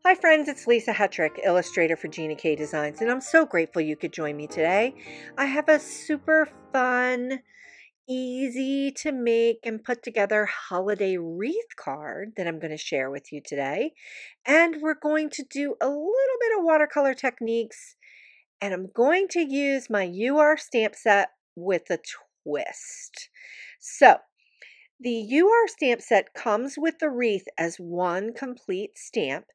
Hi friends, it's Lisa Hetrick, illustrator for Gina K Designs, and I'm so grateful you could join me today. I have a super fun, easy to make and put together holiday wreath card that I'm going to share with you today. And we're going to do a little bit of watercolor techniques, and I'm going to use my UR stamp set with a twist. So, the UR stamp set comes with the wreath as one complete stamp,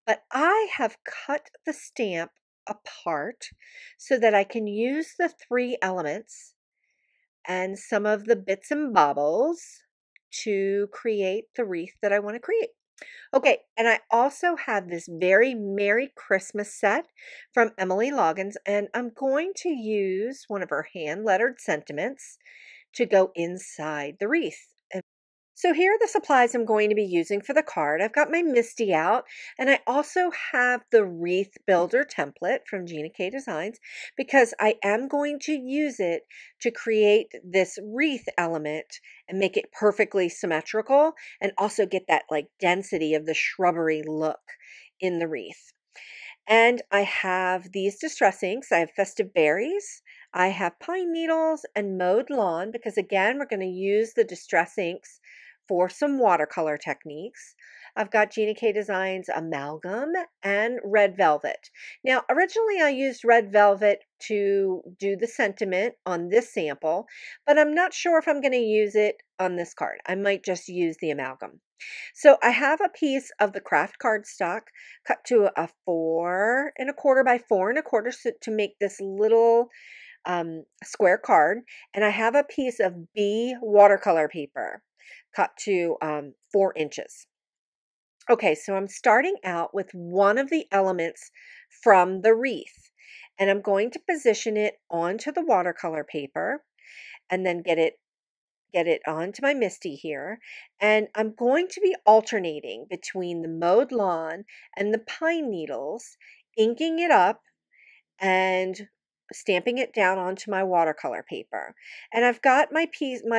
but I have cut the stamp apart so that I can use the three elements and some of the bits and bobbles to create the wreath that I want to create. Okay, and I also have this very Merry Christmas set from Emily Loggans, and I'm going to use one of her hand-lettered sentiments to go inside the wreath. So here are the supplies I'm going to be using for the card. I've got my Misty out, and I also have the Wreath Builder template from Gina K Designs because I am going to use it to create this wreath element and make it perfectly symmetrical and also get that like density of the shrubbery look in the wreath. And I have these distress inks. I have Festive Berries. I have Pine Needles and Mowed Lawn because again, we're going to use the distress inks for some watercolor techniques. I've got Gina K Designs Amalgam and Red Velvet. Now, originally I used Red Velvet to do the sentiment on this sample, but I'm not sure if I'm going to use it on this card. I might just use the Amalgam. So I have a piece of the craft cardstock cut to a 4¼ by 4¼ to make this little square card. And I have a piece of B watercolor paper cut to 4 inches. Okay, so I'm starting out with one of the elements from the wreath, and I'm going to position it onto the watercolor paper and then get it onto my Misty here. And I'm going to be alternating between the Mowed Lawn and the Pine Needles, inking it up and stamping it down onto my watercolor paper. And I've got my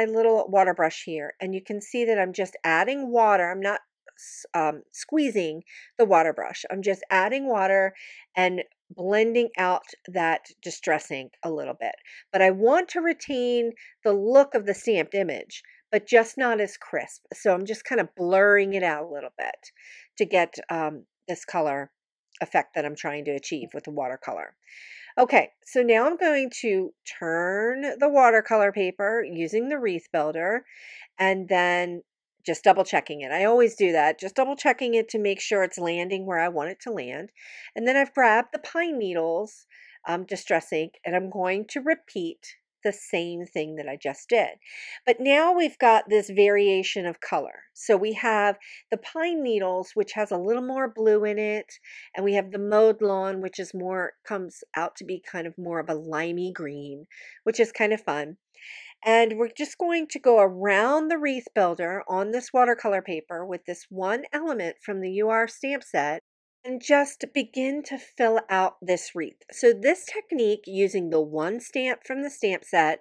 little water brush here, and you can see that I'm just adding water. I'm not squeezing the water brush. I'm just adding water and blending out that distress ink a little bit. But I want to retain the look of the stamped image, but just not as crisp. So I'm just kind of blurring it out a little bit to get this color effect that I'm trying to achieve with the watercolor. Okay, so now I'm going to turn the watercolor paper using the wreath builder and then just double checking it. I always do that, just double checking it to make sure it's landing where I want it to land. And then I've grabbed the Pine Needles distress ink and I'm going to repeat the same thing that I just did. But now we've got this variation of color. So we have the Pine Needles, which has a little more blue in it, and we have the Mowed Lawn, which is comes out to be kind of more of a limey green, which is kind of fun. And we're just going to go around the wreath builder on this watercolor paper with this one element from the UR stamp set and just begin to fill out this wreath. So this technique, using the one stamp from the stamp set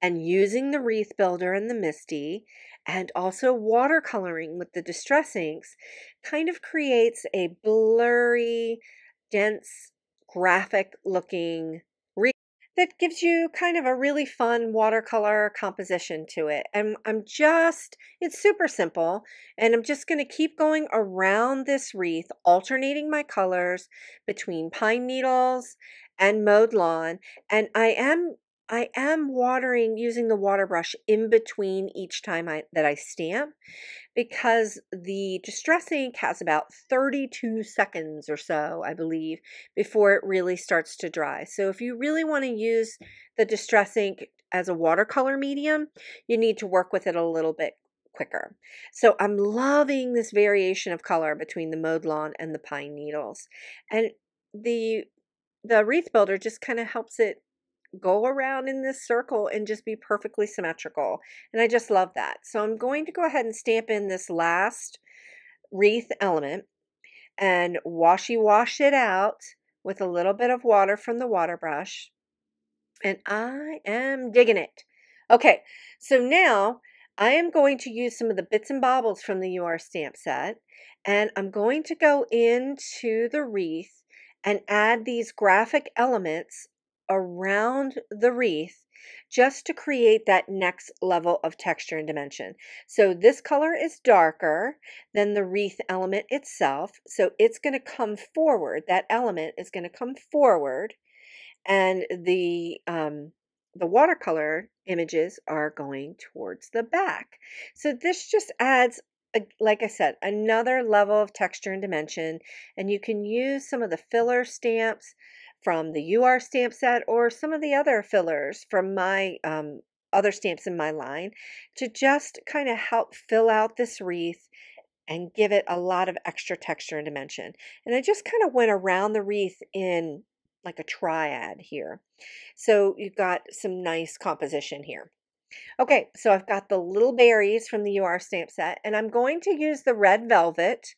and using the wreath builder and the Misty, and also watercoloring with the distress inks, kind of creates a blurry, dense, graphic looking wreath that gives you kind of a really fun watercolor composition to it. And it's super simple, and I'm just going to keep going around this wreath, alternating my colors between Pine Needles and Mowed Lawn. And I am watering using the water brush in between each time that I stamp, because the distress ink has about 32 seconds or so, I believe, before it really starts to dry. So if you really want to use the distress ink as a watercolor medium, you need to work with it a little bit quicker. So I'm loving this variation of color between the Mowed Lawn and the Pine Needles. And the wreath builder just kind of helps it go around in this circle and just be perfectly symmetrical. And I just love that. So I'm going to go ahead and stamp in this last wreath element and wash it out with a little bit of water from the water brush. And I am digging it. Okay, so now I am going to use some of the bits and bobbles from the UR stamp set, and I'm going to go into the wreath and add these graphic elements around the wreath just to create that next level of texture and dimension. So this color is darker than the wreath element itself, so it's going to come forward. That element is going to come forward, and the watercolor images are going towards the back. So this just adds, like I said, another level of texture and dimension, and you can use some of the filler stamps from the UR stamp set or some of the other fillers from my other stamps in my line to just kind of help fill out this wreath and give it a lot of extra texture and dimension. And I just kind of went around the wreath in like a triad here. So you've got some nice composition here. Okay, so I've got the little berries from the UR stamp set, and I'm going to use the red velvet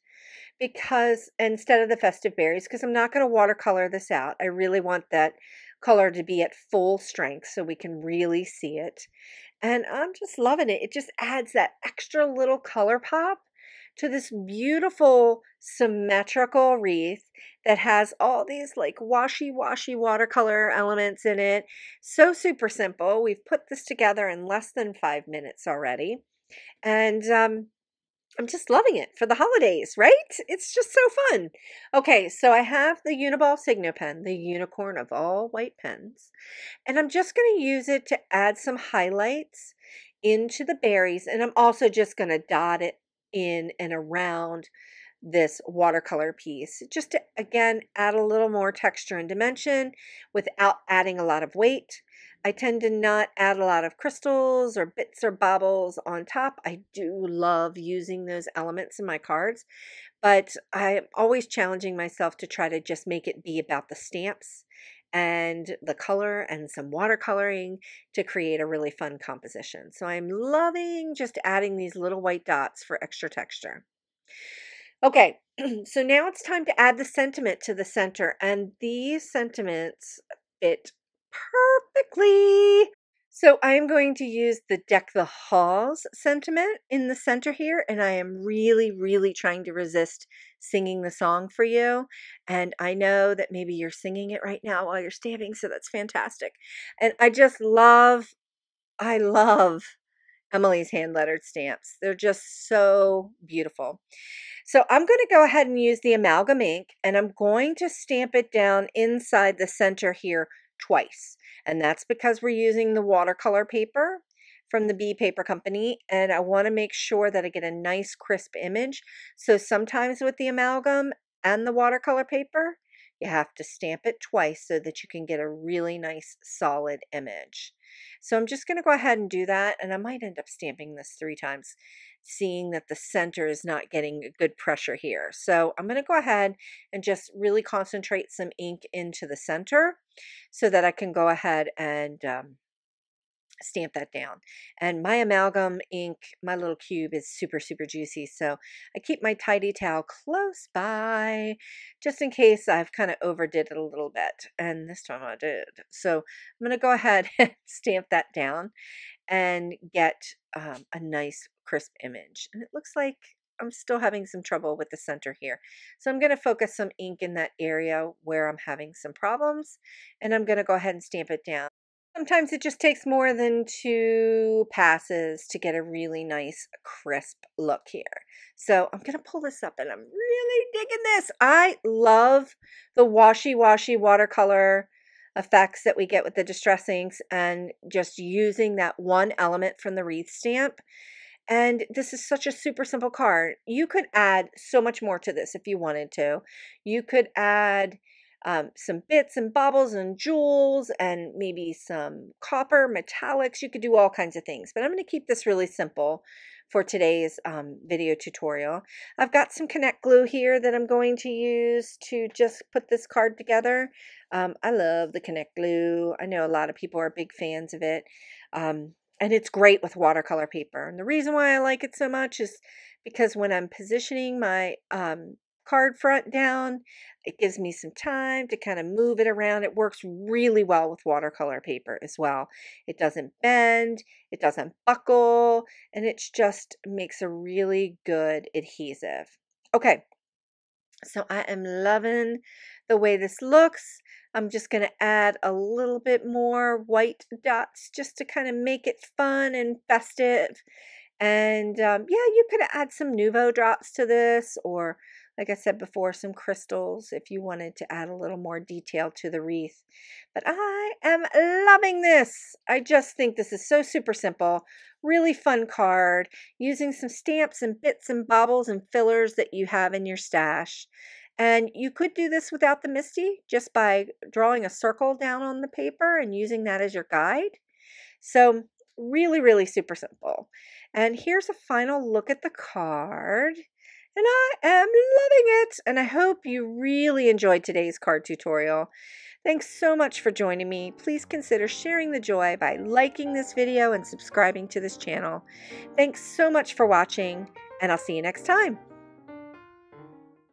because instead of the festive berries, because I'm not going to watercolor this out. I really want that color to be at full strength so we can really see it. And I'm just loving it. It just adds that extra little color pop to this beautiful symmetrical wreath that has all these like washy watercolor elements in it. So super simple. We've put this together in less than 5 minutes already. And I'm just loving it for the holidays, right? It's just so fun. Okay, so I have the Uniball Signo pen, the unicorn of all white pens. And I'm just going to use it to add some highlights into the berries. And I'm also just going to dot it in and around this watercolor piece just to, again, add a little more texture and dimension without adding a lot of weight. I tend to not add a lot of crystals or bits or bobbles on top. I do love using those elements in my cards, but I'm always challenging myself to try to just make it be about the stamps and the color and some watercoloring to create a really fun composition. So I'm loving just adding these little white dots for extra texture. Okay, so now it's time to add the sentiment to the center, and these sentiments fit perfectly. So I am going to use the Deck the Halls sentiment in the center here, and I am really trying to resist singing the song for you. And I know that maybe you're singing it right now while you're stamping, so that's fantastic. And I love Emily's hand-lettered stamps. They're just so beautiful. So I'm going to go ahead and use the amalgam ink, and I'm going to stamp it down inside the center here twice. And that's because we're using the watercolor paper from the B Paper Company, and I want to make sure that I get a nice crisp image. So sometimes with the amalgam and the watercolor paper, you have to stamp it twice so that you can get a really nice solid image. So I'm just going to go ahead and do that, and I might end up stamping this 3 times, seeing that the center is not getting a good pressure here. So I'm going to go ahead and just really concentrate some ink into the center so that I can go ahead and stamp that down. And my amalgam ink, my little cube, is super juicy, so I keep my tidy towel close by just in case I've kind of overdid it a little bit, and this time I did. So I'm going to go ahead and stamp that down and get a nice crisp image. And it looks like I'm still having some trouble with the center here, so I'm going to focus some ink in that area where I'm having some problems, and I'm going to go ahead and stamp it down. Sometimes it just takes more than 2 passes to get a really nice crisp look here. So I'm going to pull this up, and I'm really digging this. I love the washy watercolor effects that we get with the distress inks and just using that one element from the Wreath stamp. And this is such a super simple card. You could add so much more to this if you wanted to. You could add some bits and bobbles and jewels and maybe some copper metallics. You could do all kinds of things, but I'm going to keep this really simple for today's video tutorial. I've got some Connect glue here that I'm going to use to just put this card together. I love the Connect glue. I know a lot of people are big fans of it. And it's great with watercolor paper. And the reason why I like it so much is because when I'm positioning my card front down. It gives me some time to kind of move it around. It works really well with watercolor paper as well. It doesn't bend, it doesn't buckle, and it just makes a really good adhesive. Okay, so I am loving the way this looks. I'm just going to add a little bit more white dots just to kind of make it fun and festive. And yeah, you could add some Nuvo drops to this, or like I said before, some crystals if you wanted to add a little more detail to the wreath. But I am loving this. I just think this is so super simple, really fun card, using some stamps and bits and bobbles and fillers that you have in your stash. And you could do this without the MISTI, just by drawing a circle down on the paper and using that as your guide. So really, really super simple. And here's a final look at the card. And I am loving it. And I hope you really enjoyed today's card tutorial. Thanks so much for joining me. Please consider sharing the joy by liking this video and subscribing to this channel. Thanks so much for watching, and I'll see you next time.